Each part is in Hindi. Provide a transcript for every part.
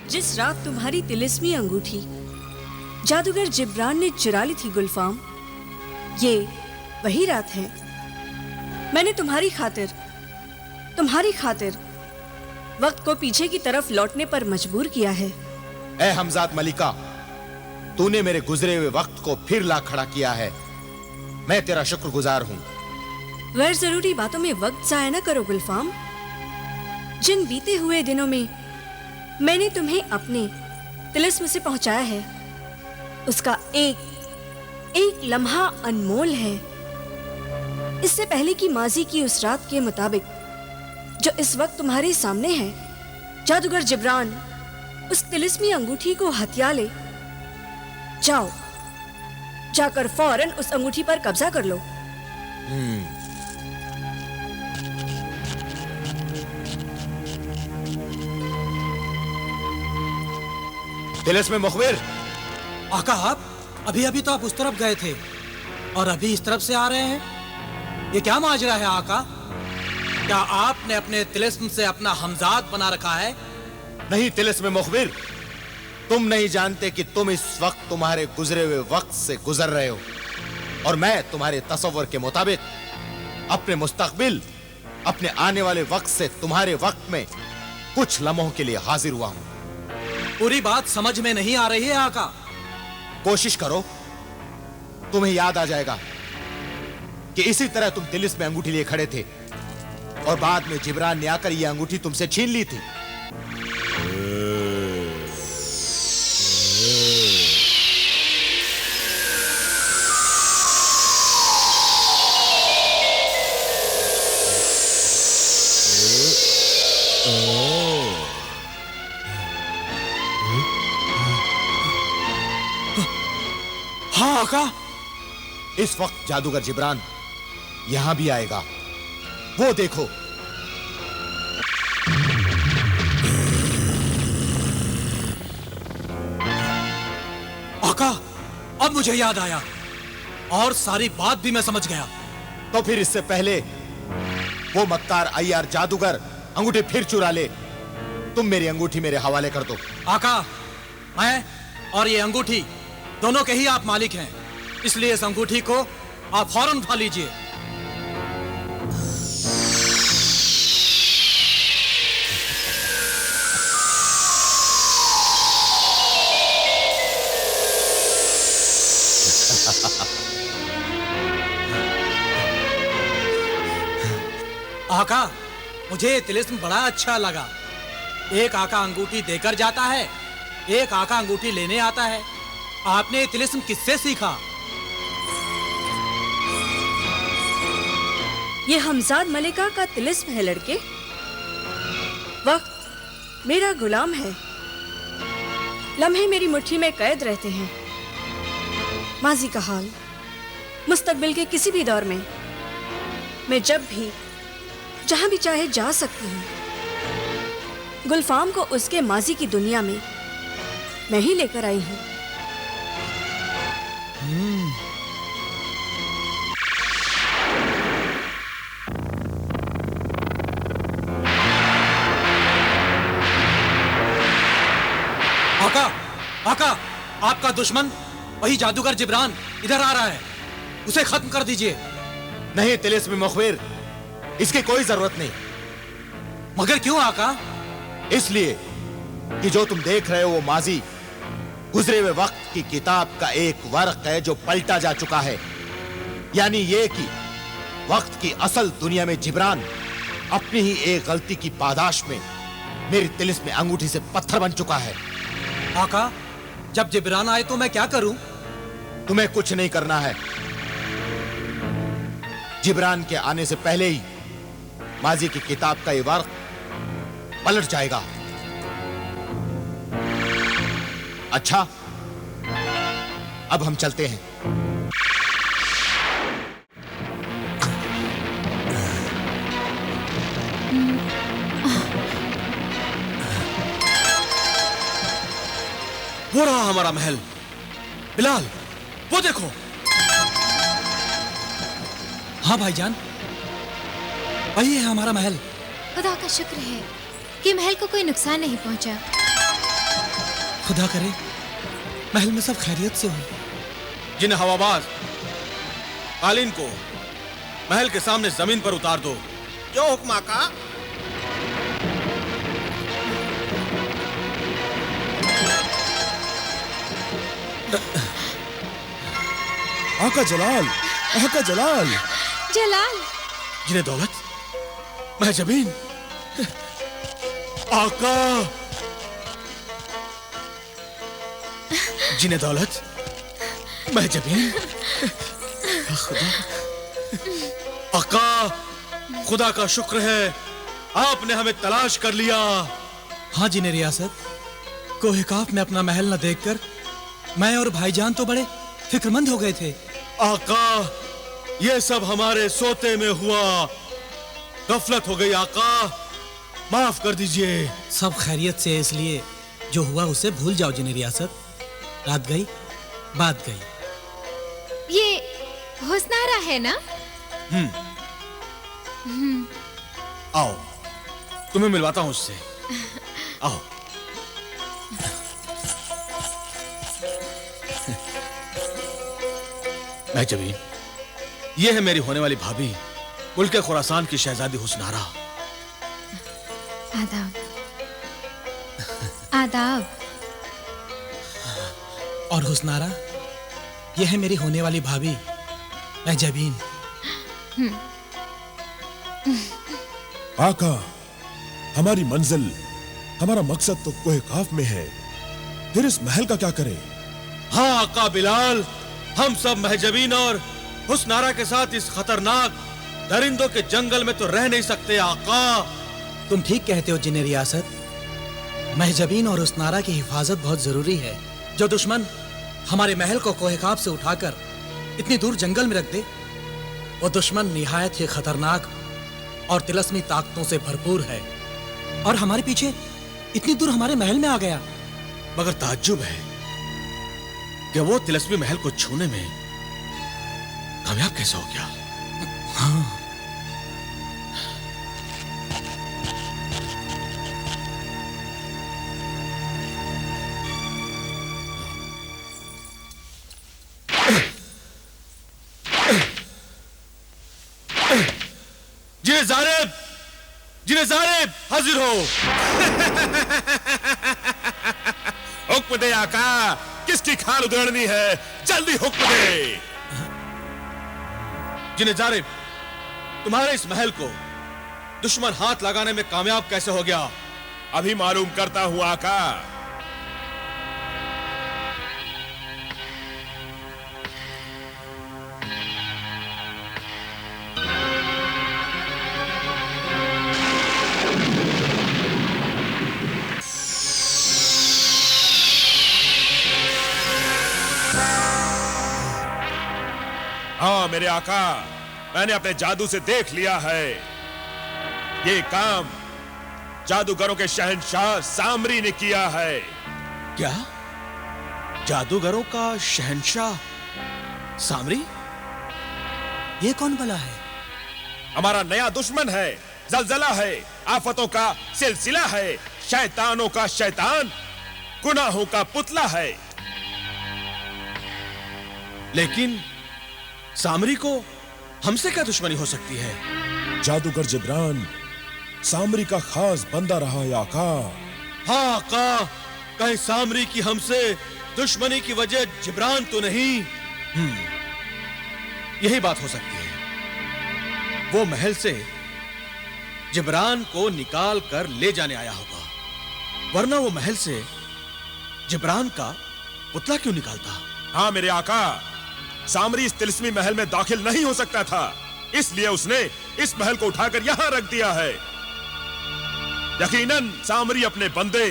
जिस रात तुम्हारी तिलिस्मी अंगूठी जादूगर जिब्रान ने चुरा ली थी गुलफाम, ये वही रात है। मैंने तुम्हारी खातिर वक्त को पीछे की तरफ लौटने पर मजबूर किया है। ए हमजाद मलिका, तूने मेरे गुजरे हुए वक्त को फिर ला खड़ा किया है। मैं तेरा शुक्रगुजार हूं। गैर जरूरी बातों में वक्त जाया न करो गुलफाम। जिन बीते हुए दिनों में मैंने तुम्हें अपने तिलिस्म से पहुंचाया है, उसका एक लम्हा अनमोल है। इससे पहले की माजी की उस रात के मुताबिक जो इस वक्त तुम्हारे सामने है, जादूगर जिब्रान उस तिलिस्मी अंगूठी को हथिया ले। जाओ, जाकर फौरन उस अंगूठी पर कब्जा कर लो। तिलिस्म मुखबिर। आका, आप अभी तो आप उस तरफ गए थे और अभी इस तरफ से आ रहे हैं। ये क्या माजरा है आका? क्या आपने अपने तिलिस्म से अपना हमजाद बना रखा है? नहीं तिलिस्म मुखबिर, तुम नहीं जानते कि तुम इस वक्त तुम्हारे गुजरे हुए वक्त से गुजर रहे हो और मैं तुम्हारे तसव्वुर के मुताबिक अपने मुस्तकबिल, अपने आने वाले वक्त से तुम्हारे वक्त में कुछ लम्हों के लिए हाजिर हुआ हूं। पूरी बात समझ में नहीं आ रही है आका। कोशिश करो, तुम्हें याद आ जाएगा कि इसी तरह तुम तिलिस्म में अंगूठी लिए खड़े थे और बाद में जिब्रान ने आकर यह अंगूठी तुमसे छीन ली थी। हाँ आका। इस वक्त जादूगर जिब्रान यहां भी आएगा। वो देखो। आका, अब मुझे याद आया और सारी बात भी मैं समझ गया। तो फिर इससे पहले वो मक्कार अय्यार जादूगर अंगूठी फिर चुरा ले, तुम मेरी अंगूठी मेरे हवाले कर दो। आका, मैं और ये अंगूठी दोनों के ही आप मालिक हैं, इसलिए इस अंगूठी को आप फौरन उठा लीजिए। आका, मुझे तिलिस्म बड़ा अच्छा लगा। एक आका अंगूठी देकर जाता है, एक आका अंगूठी लेने आता है। आपने ये तिलिस्म किससे सीखा? ये हमजाद मलिका का तिलिस्म है लड़के। वक्त मेरा गुलाम है, लम्हे मेरी मुट्ठी में कैद रहते हैं। माजी का हाल, मुस्तकबिल के किसी भी दौर में मैं जब भी जहां भी चाहे जा सकती हूं। गुलफाम को उसके माजी की दुनिया में मैं ही लेकर आई हूं। आका, आका, आपका दुश्मन वही जादूगर जिब्रान इधर आ रहा है, उसे खत्म कर दीजिए। नहीं तिलिस्म मुखबिर, इसकी कोई जरूरत नहीं। मगर क्यों आका? इसलिए कि जो तुम देख रहे हो वो माजी गुजरे हुए वक्त की किताब का एक वर्क है जो पलटा जा चुका है। यानी ये कि वक्त की असल दुनिया में जिब्रान अपनी ही एक गलती की पादाश में मेरी तिलिस्म में अंगूठी से पत्थर बन चुका है। आका, जब जिब्रान आए तो मैं क्या करूं? तुम्हें कुछ नहीं करना है। जिब्रान के आने से पहले ही माजी की किताब का ये वर्क पलट जाएगा। अच्छा, अब हम चलते हैं। वो रहा हमारा महल। बिलाल, वो देखो। हाँ भाईजान, वही है हमारा महल। खुदा का शुक्र है कि महल को कोई नुकसान नहीं पहुंचा। खुदा करे महल में सब खैरियत से हो। जिन हवाबाज कालीन को महल के सामने जमीन पर उतार दो। जो हुक्म आका। आका जलाल, आका जलाल। जलाल, जिन्हें दौलत, मैं जमीन। आका, जिन्हें दौलत, मैं जमीन। खुदा, आका, खुदा का शुक्र है आपने हमें तलाश कर लिया। हाँ जिन्हें रियासत, कोहे काफ में अपना महल न देखकर मैं और भाईजान तो बड़े फिक्रमंद हो गए थे। आका, ये सब हमारे सोते में हुआ, गफलत हो गई आका, माफ कर दीजिए। सब खैरियत से, इसलिए जो हुआ उसे भूल जाओ जिन्हें रियासत। रात गई बात गई। ये हुस्नारा है ना? आओ तुम्हें मिलवाता हूं उससे। आओ। मैं जमीन, ये है मेरी होने वाली भाभी, मुल्क खुरासान की शहजादी हुस्नारा। आदाब। आदाब। और हुस्नारा, ये है मेरी होने वाली भाभी, मैं जबीन। आका, हमारी मंजिल, हमारा मकसद तो कोहे काफ में है, फिर इस महल का क्या करें? हाँ आका बिलाल, हम सब महजबीन और हुस्नारा के साथ इस खतरनाक दरिंदों के जंगल में तो रह नहीं सकते आका। तुम ठीक कहते हो जिन्हें रियासत, महजबीन और हुस्नारा की हिफाजत बहुत जरूरी है। जो दुश्मन हमारे महल को कोहे काफ से उठाकर इतनी दूर जंगल में रख दे, वो दुश्मन निहायत ही खतरनाक और तिलस्मी ताकतों से भरपूर है, और हमारे पीछे इतनी दूर हमारे महल में आ गया। मगर ताज्जुब है कि वो तिलस्मी महल को छूने में कामयाब कैसे हो गया। हाँ। जिन्हें जारिब हाजिर हो। हुक्म दे आका, किसकी खाल उधेड़नी है, जल्दी हुक्म दे। जिन्हें जारिब, तुम्हारे इस महल को दुश्मन हाथ लगाने में कामयाब कैसे हो गया? अभी मालूम करता हूं आका। हाँ मेरे आका, मैंने अपने जादू से देख लिया है। ये काम जादूगरों के शहंशाह सामरी ने किया है। क्या? जादूगरों का शहंशाह सामरी? ये कौन भला है? हमारा नया दुश्मन है, जलजला है, आफतों का सिलसिला है, शैतानों का शैतान, गुनाहों का पुतला है। लेकिन सामरी को हमसे क्या दुश्मनी हो सकती है? जादूगर जिब्रान सामरी का खास बंदा रहा है आका। हाँ आका, कहीं सामरी की हमसे दुश्मनी की वजह जिब्रान तो नहीं? यही बात हो सकती है। वो महल से जिब्रान को निकाल कर ले जाने आया होगा, वरना वो महल से जिब्रान का पुतला क्यों निकालता? हाँ मेरे आका, सामरी इस तिलस्मी महल में दाखिल नहीं हो सकता था, इसलिए उसने इस महल को उठाकर यहां रख दिया है। यकीनन सामरी अपने बंदे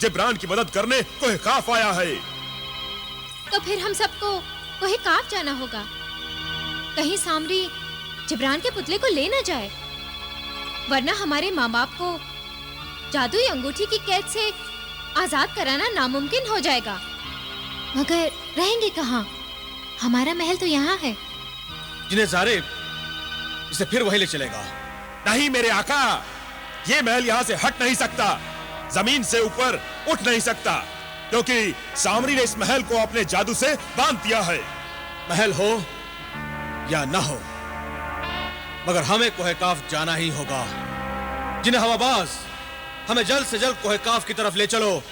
जिब्रान की मदद करने कोहे काफ आया है। तो फिर हम सबको कोहे काफ जाना होगा, कहीं सामरी जिब्रान के पुतले को ले न जाए, वरना हमारे माँ बाप को जादुई अंगूठी की कैद से आजाद कराना नामुमकिन हो जाएगा। मगर रहेंगे कहाँ? हमारा महल तो यहाँ है। जिन्हें जारिब इसे फिर वहीं ले चलेगा। नहीं मेरे आका, ये महल यहां से हट नहीं सकता, जमीन से ऊपर उठ नहीं सकता, क्योंकि सामरी ने इस महल को अपने जादू से बांध दिया है। महल हो या ना हो, मगर हमें कोहे काफ जाना ही होगा। जिन्हें हवाबाज, हमें जल्द से जल्द कोहे काफ की तरफ ले चलो।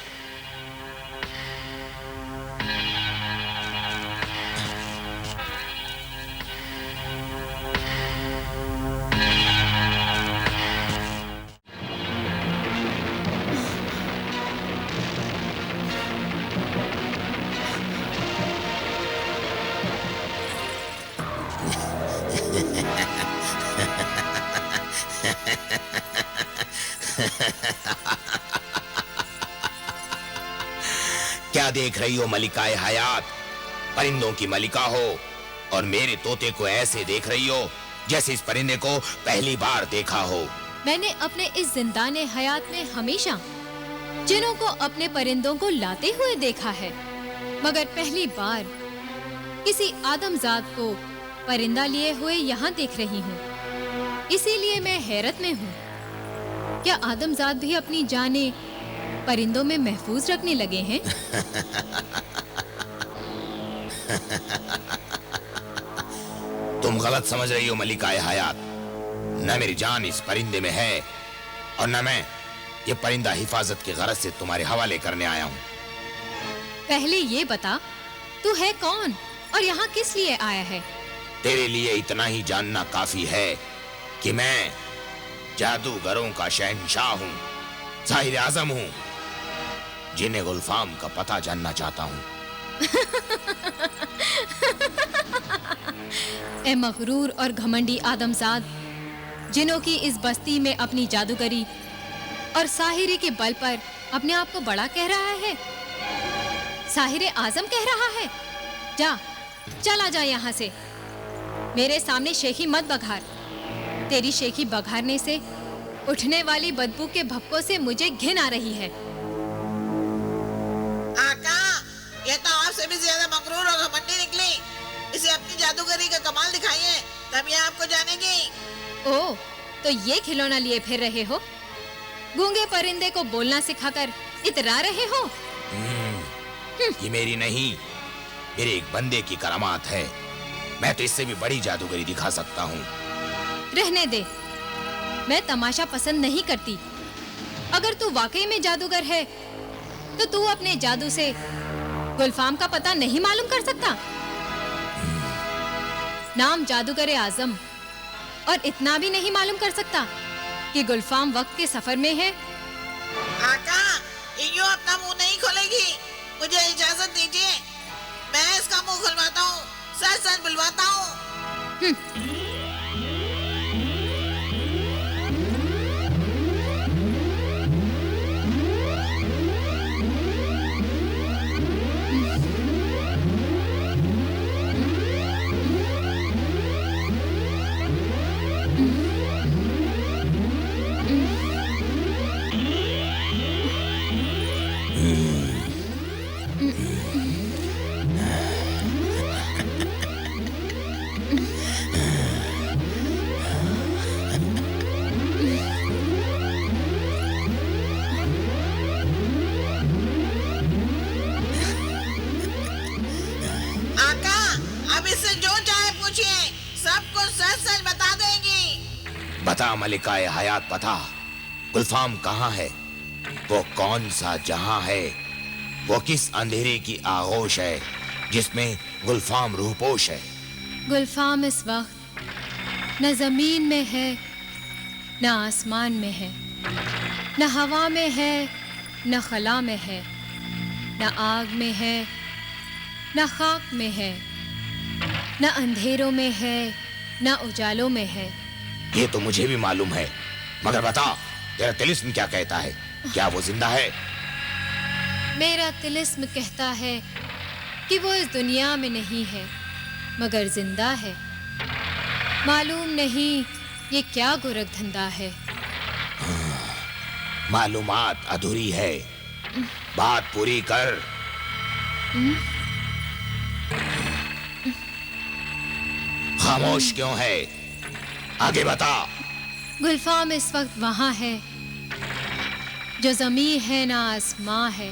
क्या देख रही हो मलिकाए हयात? परिंदों की मलिका हो और मेरे तोते को ऐसे देख रही हो जैसे इस परिंदे को पहली बार देखा हो। मैंने अपने इस जिंदाने हयात में हमेशा जिनों को अपने परिंदों को लाते हुए देखा है, मगर पहली बार किसी आदमजात को परिंदा लिए हुए यहाँ देख रही हूँ। इसीलिए मैं हैरत में हूँ। क्या आदमजात भी अपनी जानें परिंदों में महफूज रखने लगे हैं? तुम गलत समझ रही हो मलिकाए हयात। न मेरी जान इस परिंदे में है और न मैं ये परिंदा हिफाजत की गरज से तुम्हारे हवाले करने आया हूँ। पहले ये बता, तू है कौन और यहाँ किस लिए आया है? तेरे लिए इतना ही जानना काफी है कि मैं जादूगरों का शहंशाह हूँ, साहिर आजम हूँ, जिन्हें गुलफाम का पता जानना चाहता हूँ। ए मगरूर और घमंडी आदमजाद, जिनों की इस बस्ती में अपनी जादूगरी और साहिरी के बल पर अपने आप को बड़ा कह रहा है, साहिर आजम कह रहा है। जा, चला जा यहाँ से। मेरे सामने शेखी मत बघार। तेरी शेखी बघारने से उठने वाली बदबू के भपकों से मुझे घिन आ रही है। आका, ये तो आपसे भी ज्यादा मगरूर और घमंडी निकली। इसे अपनी जादूगरी का कमाल दिखाइए, तब ये आपको जानेगी। ओह, तो ये खिलौना लिए फिर रहे हो? गूंगे परिंदे को बोलना सिखाकर इतरा रहे हो? ये मेरी नहीं, मेरे एक बंदे की करामात है। मैं तो इससे भी बड़ी जादूगरी दिखा सकता हूँ। रहने दे, मैं तमाशा पसंद नहीं करती। अगर तू वाकई में जादूगर है, तो तू अपने जादू से गुलफाम का पता नहीं मालूम कर सकता? नाम जादूगर आजम, और इतना भी नहीं मालूम कर सकता कि गुलफाम वक्त के सफर में है? आका, यूं अपना मुंह नहीं खोलेगी। मुझे इजाजत दीजिए, मैं इसका मुंह खुलवाता हूँ, सच सच बुलवाता हूँ। बता मलिकाए हयात, बता गुलफाम कहाँ है? वो कौन सा जहां है? वो किस अंधेरे की आगोश है जिसमें गुलफाम रूहपोश है? गुलफाम इस वक्त न जमीन में है, न आसमान में है, न हवा में है, न खला में है, न आग में है, न खाक में है, न अंधेरों में है, न उजालों में है। ये तो मुझे भी मालूम है, मगर बता तेरा तिलिस्म क्या कहता है? क्या वो जिंदा है? मेरा तिलिस्म कहता है कि वो इस दुनिया में नहीं है, मगर जिंदा है। मालूम नहीं ये क्या गोरख धंधा है। मालूमात अधूरी है, बात पूरी कर। खामोश क्यों है? आगे बता। गुलफाम इस वक्त वहाँ है जो ज़मीं है ना आसमां है,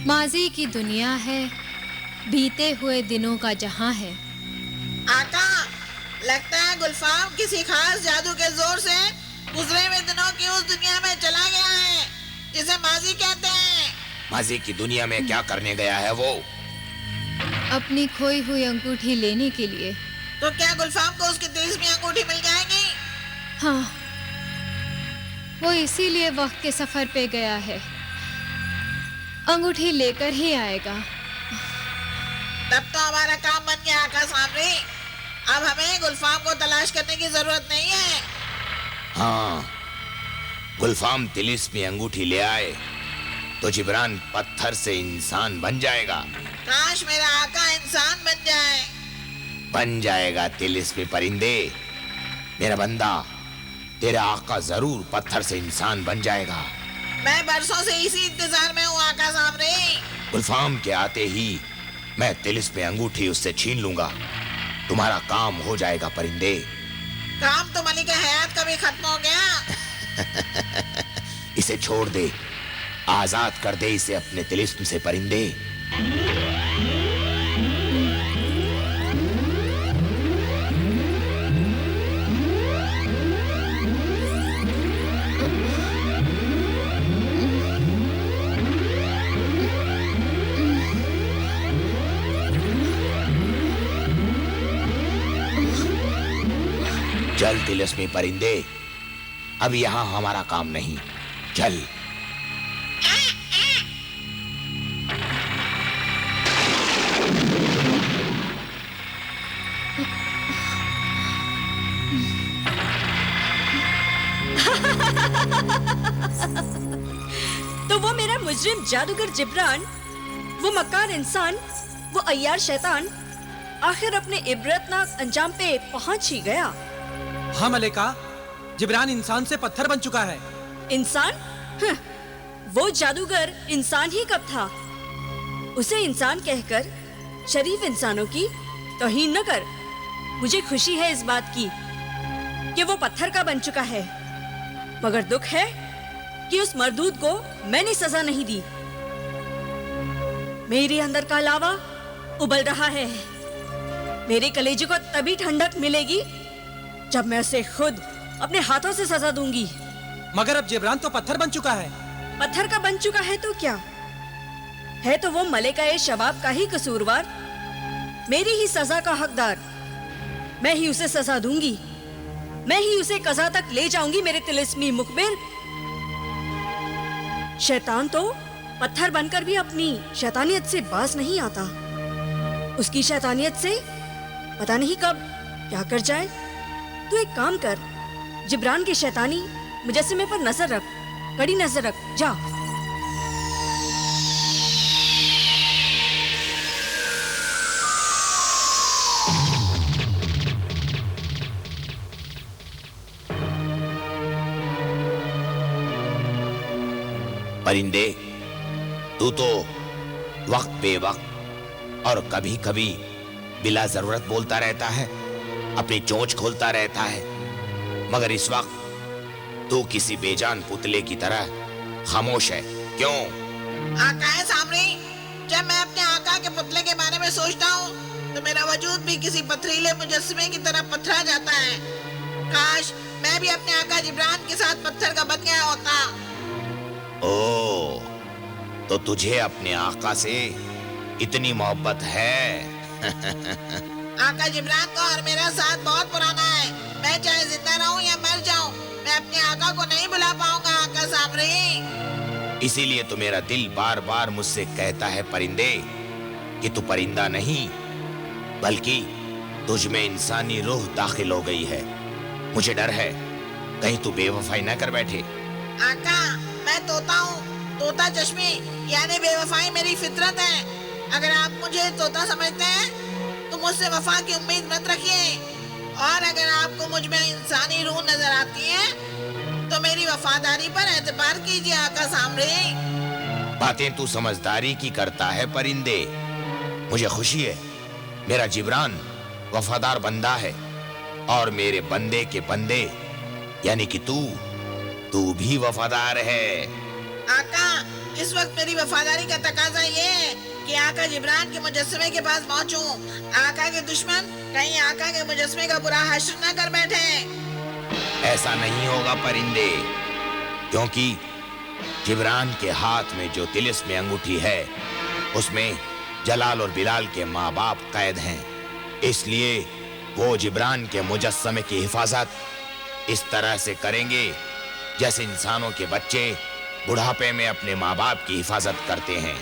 माजी की दुनिया है, बीते हुए दिनों का जहां है। आका, लगता है गुलफाम किसी खास जादू के जोर से गुजरे हुए दिनों की उस दुनिया में चला गया है जिसे माजी कहते हैं। माजी की दुनिया में क्या करने गया है वो? अपनी खोई हुई अंगूठी लेने के लिए। तो क्या गुलफाम को उसकी तिलिस्मी अंगूठी मिल जाएगी? हाँ, वो इसीलिए वक्त के सफर पे गया है, अंगूठी लेकर ही आएगा। तब तो हमारा काम बन गया आका सामने। अब हमें गुलफाम को तलाश करने की जरूरत नहीं है। हाँ, गुलफाम तिलिस्मी अंगूठी ले आए तो जिब्रान पत्थर से इंसान बन जाएगा। काश मेरा आका इंसान बन जाए। बन जाएगा तिलिस्मी परिंदे। मेरा बंदा, तेरा आका जरूर पत्थर से इंसान बन जाएगा। मैं बरसों से इसी इंतजार में हूँ आका सामने। गुलफाम के आते ही मैं तिलिस्मी अंगूठी उससे छीन लूंगा। तुम्हारा काम हो जाएगा परिंदे। काम तो मलिका हयात का भी खत्म हो गया। इसे छोड़ दे, आजाद कर दे इसे अपने तिलिस्म से परिंदे। चल तिलिस्मी परिंदे, अब यहां हमारा काम नहीं, चल। तो वो मेरा मुजरिम जादूगर जिब्रान, वो मक्कार इंसान, वो अय्यार शैतान आखिर अपने इबरतनाक अंजाम पे पहुंच ही गया। हाँ मलिका, जिब्रान इंसान से पत्थर बन चुका है। इंसान? वो जादूगर इंसान ही कब था? उसे इंसान कहकर शरीफ इंसानों की तौहीन न कर। मुझे खुशी है इस बात की कि वो पत्थर का बन चुका है, मगर दुख है कि उस मरदूद को मैंने सजा नहीं दी। मेरे अंदर का लावा उबल रहा है। मेरे कलेजे को तभी ठंडक मिलेगी जब मैं उसे खुद अपने हाथों से सजा दूंगी। मगर अब जिब्रान तो पत्थर बन चुका है। पत्थर का बन चुका है तो क्या है? तो वो मलिका शबाब का ही कसूरवार, मेरी ही सजा का हकदार। मैं ही उसे सजा दूंगी, मैं ही उसे कज़ा तक ले जाऊंगी। मेरे तिलिस्मी मुखबिर, शैतान तो पत्थर बनकर भी अपनी शैतानियत से बाज नहीं आता। उसकी शैतानियत से पता नहीं कब क्या कर जाए। तू एक काम कर, जिब्रान के शैतानी मुजस्समे पर नजर रख, कड़ी नजर रख, जा। परिंदे, तू तो वक्त बेवक्त और कभी कभी बिला जरूरत बोलता रहता है, अपनी चोंच खोलता रहता है, मगर इस वक्त तू किसी बेजान पुतले की तरह खामोश है। क्यों? आका है सामने। जब मैं अपने आका के पुतले के बारे में सोचता हूँ तो मेरा वजूद भी किसी पथरीले मुजस्समे की तरह पथरा जाता है। काश मैं भी अपने आका जिब्रान के साथ पत्थर का बन गया होता। ओ, तो तुझे अपने आका से इतनी मोहब्बत है? आका जिब्रान का और मेरा साथ बहुत पुराना है। मैं चाहे जिंदा रहूं या मर जाऊं, मैं अपने आका को नहीं भुला पाऊंगा आका सामने। इसीलिए तो मेरा दिल बार बार मुझसे कहता है परिंदे कि तू परिंदा नहीं बल्कि तुझ में इंसानी रूह दाखिल हो गई है। मुझे डर है कहीं तू बेवफाई न कर बैठे। आका, मैं तोता हूँ, तोता चश्मे, यानी बेवफाई मेरी फितरत है। अगर आप मुझे तोता समझते हैं तो मुझसे वफा की उम्मीद मत रखिए, और अगर आपको मुझ में इंसानी रूह नजर आती है तो मेरी वफादारी पर एतबार कीजिए आका सामने। बातें तू समझदारी की करता है परिंदे। मुझे खुशी है मेरा जिब्रान वफादार बंदा है, और मेरे बंदे के बंदे यानी कि तू भी वफादार है। आका, इस वक्त मेरी वफादारी का तकाजा ये है कि आका जिब्रान के मुजस्समे के पास पहुंचूं। आका के दुश्मन कहीं आका के मुजस्समे का बुरा हश्र न कर बैठे। ऐसा नहीं होगा परिंदे, क्योंकि जिब्रान के हाथ में जो तिलिस्म अंगूठी है उसमें जलाल और बिलाल के माँ बाप कैद हैं। इसलिए वो जिब्रान के मुजस्समे की हिफाजत इस तरह से करेंगे जैसे इंसानों के बच्चे बुढ़ापे में अपने माँ बाप की हिफाजत करते हैं।